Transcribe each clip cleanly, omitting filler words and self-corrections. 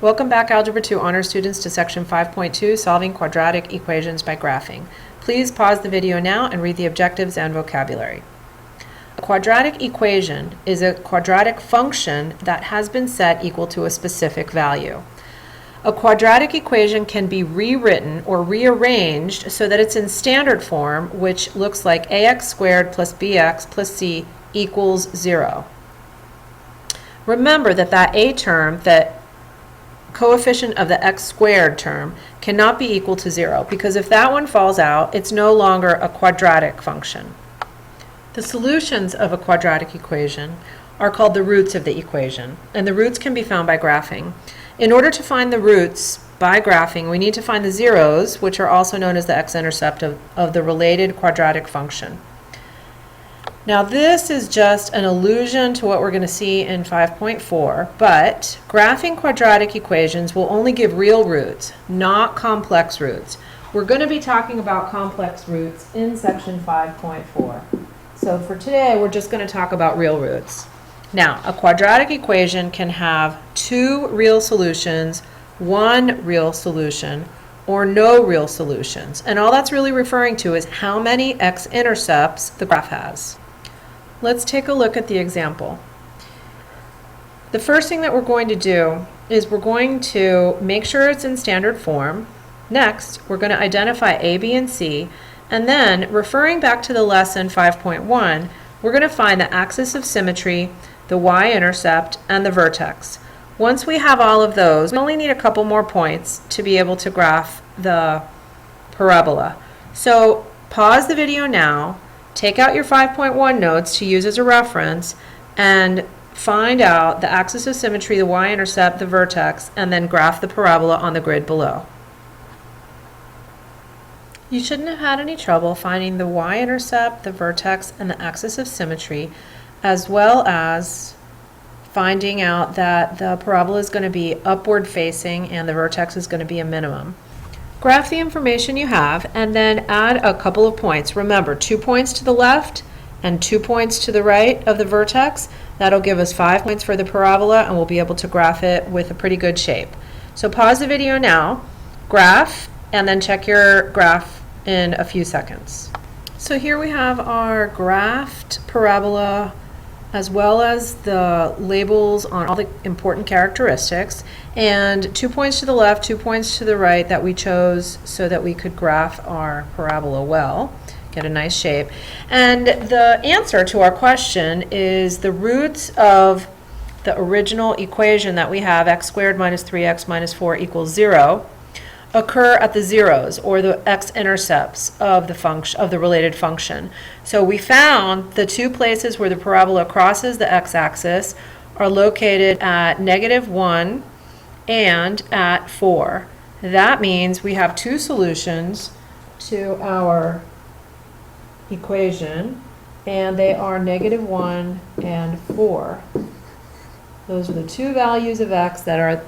Welcome back, Algebra 2 Honors students, to Section 5.2, Solving Quadratic Equations by Graphing. Please pause the video now and read the objectives and vocabulary. A quadratic equation is a quadratic function that has been set equal to a specific value. A quadratic equation can be rewritten or rearranged so that it's in standard form, which looks like ax squared plus bx plus c equals 0. Remember that a term, that coefficient of the x squared term, cannot be equal to 0, because if that one falls out, it's no longer a quadratic function. The solutions of a quadratic equation are called the roots of the equation, and the roots can be found by graphing. In order to find the roots by graphing, we need to find the zeros, which are also known as the x-intercept of the related quadratic function. Now this is just an allusion to what we're going to see in 5.4, but graphing quadratic equations will only give real roots, not complex roots. We're going to be talking about complex roots in section 5.4. So for today, we're just going to talk about real roots. Now, a quadratic equation can have two real solutions, one real solution, or no real solutions. And all that's really referring to is how many x-intercepts the graph has. Let's take a look at the example. The first thing that we're going to do is we're going to make sure it's in standard form. Next, we're going to identify A, B, and C. And then, referring back to the lesson 5.1, we're going to find the axis of symmetry, the y-intercept, and the vertex. Once we have all of those, we only need a couple more points to be able to graph the parabola. So pause the video now, take out your 5.1 notes to use as a reference, and find out the axis of symmetry, the y-intercept, the vertex, and then graph the parabola on the grid below. You shouldn't have had any trouble finding the y-intercept, the vertex, and the axis of symmetry, as well as finding out that the parabola is going to be upward facing and the vertex is going to be a minimum. Graph the information you have and then add a couple of points. Remember, 2 points to the left and 2 points to the right of the vertex. That'll give us 5 points for the parabola, and we'll be able to graph it with a pretty good shape. So pause the video now, graph, and then check your graph in a few seconds. So here we have our graphed parabola, as well as the labels on all the important characteristics, and 2 points to the left, 2 points to the right that we chose so that we could graph our parabola well, get a nice shape. And the answer to our question is the roots of the original equation that we have, x squared minus 3x minus 4 equals 0, occur at the zeros, or the x-intercepts of the function, of the related function. So we found the two places where the parabola crosses the x-axis are located at -1 and at 4. That means we have two solutions to our equation, and they are -1 and 4. Those are the two values of x that are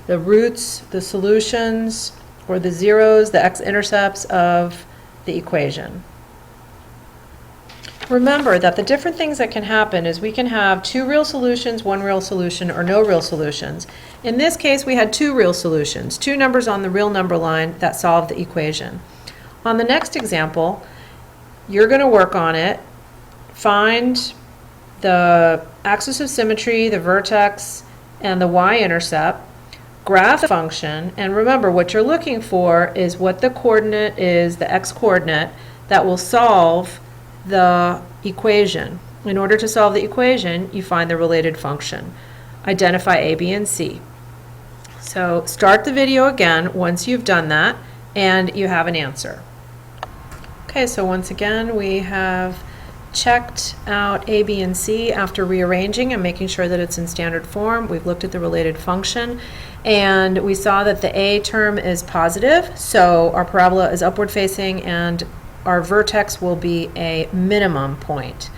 the roots, the solutions, or the zeros, the x-intercepts of the equation. Remember that the different things that can happen is we can have two real solutions, one real solution, or no real solutions. In this case, we had two real solutions, two numbers on the real number line that solved the equation. On the next example, you're going to work on it, find the axis of symmetry, the vertex, and the y-intercept, graph the function, and remember what you're looking for is what the coordinate is, the x-coordinate, that will solve the equation. In order to solve the equation, you find the related function. Identify A, B, and C. So start the video again once you've done that and you have an answer. Okay, so once again we have checked out A, B, and C after rearranging and making sure that it's in standard form. We've looked at the related function, and we saw that the A term is positive, so our parabola is upward facing and our vertex will be a minimum point.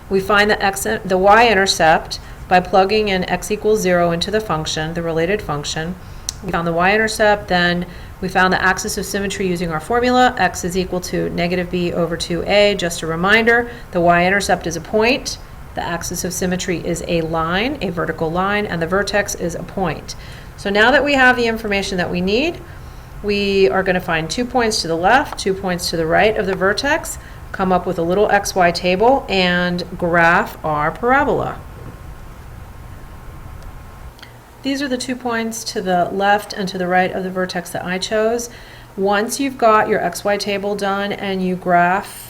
We find the y-intercept by plugging in x equals 0 into the function, the related function. We found the y-intercept, then we found the axis of symmetry using our formula. X is equal to -b over 2a. Just a reminder, the y-intercept is a point, The axis of symmetry is a line, a vertical line, and the vertex is a point. So now that we have the information that we need, we are going to find 2 points to the left, 2 points to the right of the vertex, come up with a little XY table, and graph our parabola. These are the 2 points to the left and to the right of the vertex that I chose. Once you've got your XY table done and you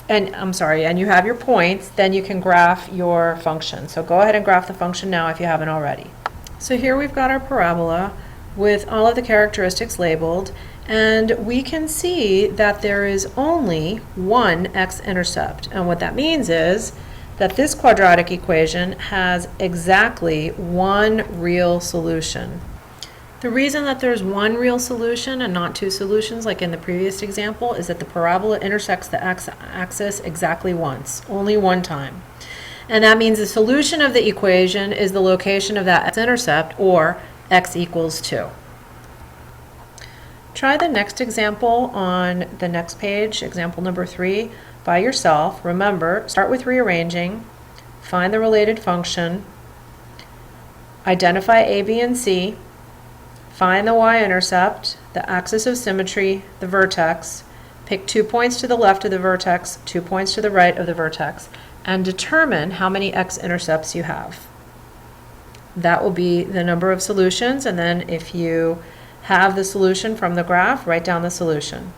and you have your points, then you can graph your function. So go ahead and graph the function now if you haven't already. So here we've got our parabola with all of the characteristics labeled, and we can see that there is only one x-intercept. And what that means is that this quadratic equation has exactly one real solution. The reason that there's one real solution and not two solutions like in the previous example is that the parabola intersects the x-axis exactly once, only one time. And that means the solution of the equation is the location of that x-intercept, or x equals 2. Try the next example on the next page, example number 3, by yourself. Remember, start with rearranging, find the related function, identify a, b, and c, find the y-intercept, the axis of symmetry, the vertex, pick 2 points to the left of the vertex, 2 points to the right of the vertex, and determine how many x-intercepts you have. That will be the number of solutions, and then if you have the solution from the graph, write down the solution.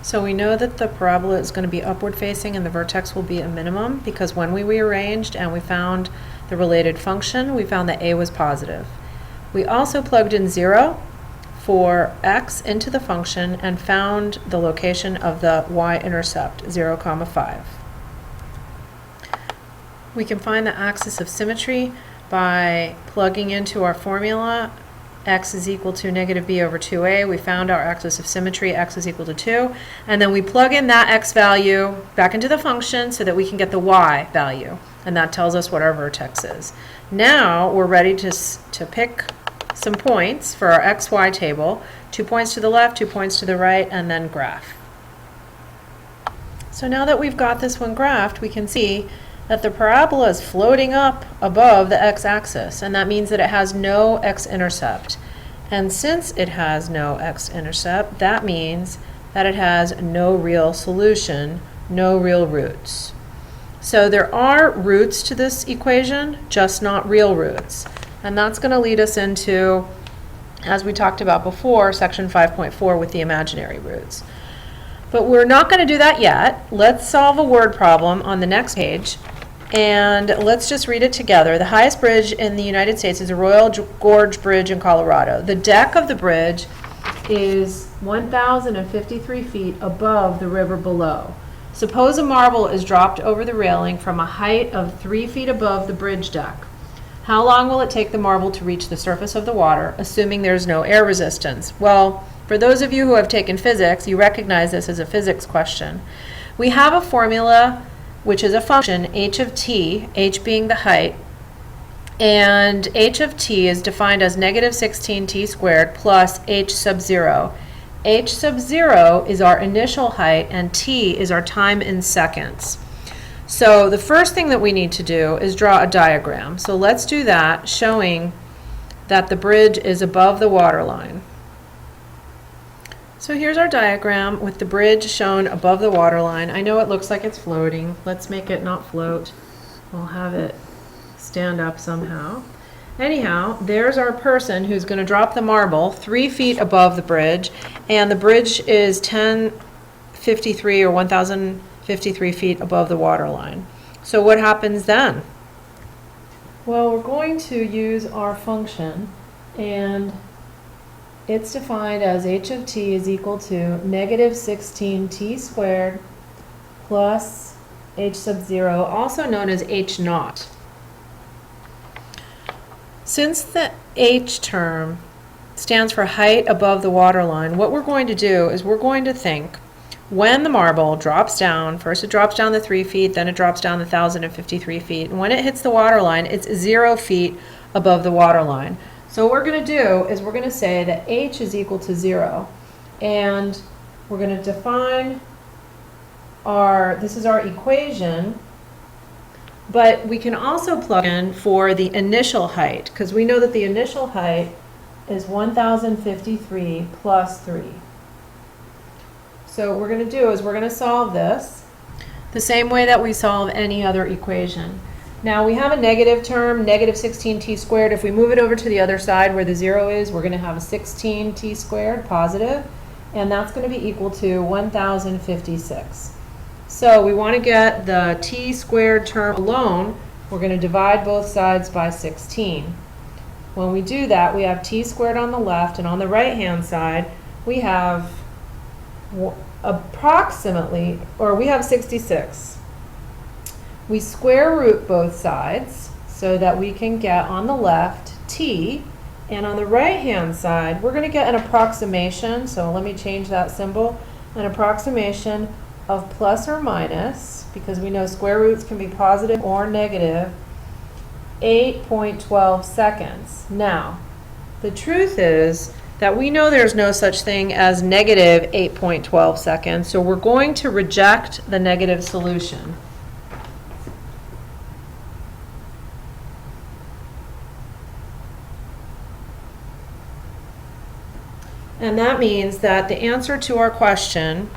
So we know that the parabola is going to be upward facing and the vertex will be a minimum, because when we rearranged and we found the related function, we found that a was positive. We also plugged in 0 for x into the function and found the location of the y-intercept, 0, 5. We can find the axis of symmetry by plugging into our formula. X is equal to negative b over 2a. We found our axis of symmetry, x is equal to 2. And then we plug in that x value back into the function so that we can get the y value. And that tells us what our vertex is. Now we're ready to pick some points for our xy table. 2 points to the left, 2 points to the right, and then graph. So now that we've got this one graphed, we can see that the parabola is floating up above the x-axis, and that means that it has no x-intercept. And since it has no x-intercept, that means that it has no real solution, no real roots. So there are roots to this equation, just not real roots. And that's going to lead us into, as we talked about before, section 5.4 with the imaginary roots. But we're not going to do that yet. Let's solve a word problem on the next page. And let's just read it together. The highest bridge in the United States is the Royal Gorge Bridge in Colorado. The deck of the bridge is 1,053 feet above the river below. Suppose a marble is dropped over the railing from a height of 3 feet above the bridge deck. How long will it take the marble to reach the surface of the water, assuming there's no air resistance? Well, for those of you who have taken physics, you recognize this as a physics question. We have a formula which is a function, h of t, h being the height, and h of t is defined as negative 16t squared plus h sub 0. H sub 0 is our initial height, and t is our time in seconds. So the first thing that we need to do is draw a diagram. So let's do that, showing that the bridge is above the water line. So here's our diagram with the bridge shown above the water line. I know it looks like it's floating. Let's make it not float. We'll have it stand up somehow. Anyhow, there's our person who's going to drop the marble 3 feet above the bridge, and the bridge is 1,053 or 1,053 feet above the water line. So what happens then? Well, we're going to use our function, and it's defined as h of t is equal to negative 16t squared plus h sub 0, also known as h naught. Since the h term stands for height above the water line, what we're going to do is we're going to think when the marble drops down, first it drops down the 3 feet, then it drops down the 1,053 feet, and when it hits the water line, it's 0 feet above the water line. So what we're going to do is we're going to say that h is equal to 0, and we're going to define this is our equation, but we can also plug in for the initial height, because we know that the initial height is 1,053 plus 3. So what we're going to do is we're going to solve this the same way that we solve any other equation. Now we have a negative term, negative 16t squared. If we move it over to the other side where the 0 is, we're going to have a 16t squared, positive, and that's going to be equal to 1,056. So we want to get the t squared term alone. We're going to divide both sides by 16. When we do that, we have t squared on the left, and on the right-hand side, we have approximately, or we have 66. We square root both sides so that we can get on the left t, and on the right-hand side, we're going to get an approximation, so let me change that symbol, an approximation of plus or minus, because we know square roots can be positive or negative, 8.12 seconds. Now, the truth is that we know there's no such thing as negative 8.12 seconds, so we're going to reject the negative solution. And that means that the answer to our question,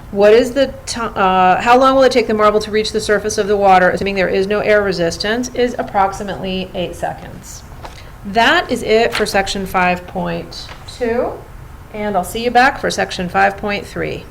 what is the how long will it take the marble to reach the surface of the water, assuming there is no air resistance, is approximately 8 seconds. That is it for section 5.2, and I'll see you back for section 5.3.